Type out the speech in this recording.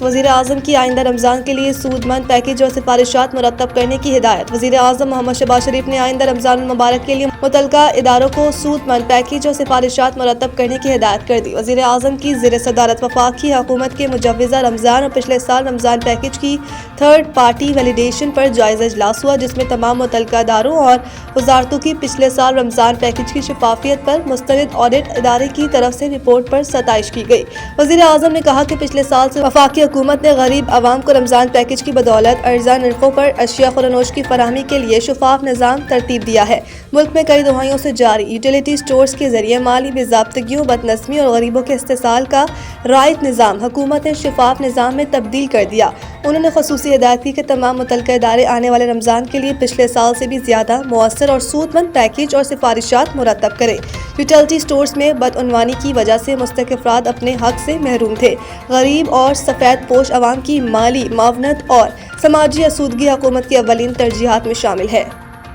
وزیر اعظم کی آئندہ رمضان کے لیے سود مند پیکیج اور سفارشات مرتب کرنے کی ہدایت۔ وزیر اعظم محمد شہباز شریف نے آئندہ رمضان المبارک کے لیے متعلقہ اداروں کو سود مند پیکیج اور سفارشات مرتب کرنے کی ہدایت کر دی۔ وزیر اعظم کی زیر صدارت وفاقی حکومت کے مجوزہ رمضان اور پچھلے سال رمضان پیکیج کی تھرڈ پارٹی ویلیڈیشن پر جائزہ اجلاس ہوا، جس میں تمام متعلقہ اداروں اور وزارتوں کی پچھلے سال رمضان پیکیج کی شفافیت پر مستند آڈٹ ادارے کی طرف سے رپورٹ پر ستائش کی گئی۔ وزیر اعظم نے کہا کہ پچھلے سال سے وفاقی حکومت نے غریب عوام کو رمضان پیکیج کی بدولت ارزاں نرخوں پر اشیاء خورنوش کی فراہمی کے لیے شفاف نظام ترتیب دیا ہے۔ ملک میں کئی دہائیوں سے جاری یوٹیلیٹی سٹورز کے ذریعے مالی باضابطگیوں، بدنظمی اور غریبوں کے استحصال کا رائج نظام حکومت نے شفاف نظام میں تبدیل کر دیا۔ انہوں نے خصوصی ہدایت کی کہ تمام متعلقہ ادارے آنے والے رمضان کے لیے پچھلے سال سے بھی زیادہ مؤثر اور سود مند پیکیج اور سفارشات مرتب کریں۔ یوٹیلیٹی سٹورز میں بدعنوانی کی وجہ سے مستحق افراد اپنے حق سے محروم تھے۔ غریب اور سفید پوش عوام کی مالی معاونت اور سماجی آسودگی حکومت کی اولین ترجیحات میں شامل ہے۔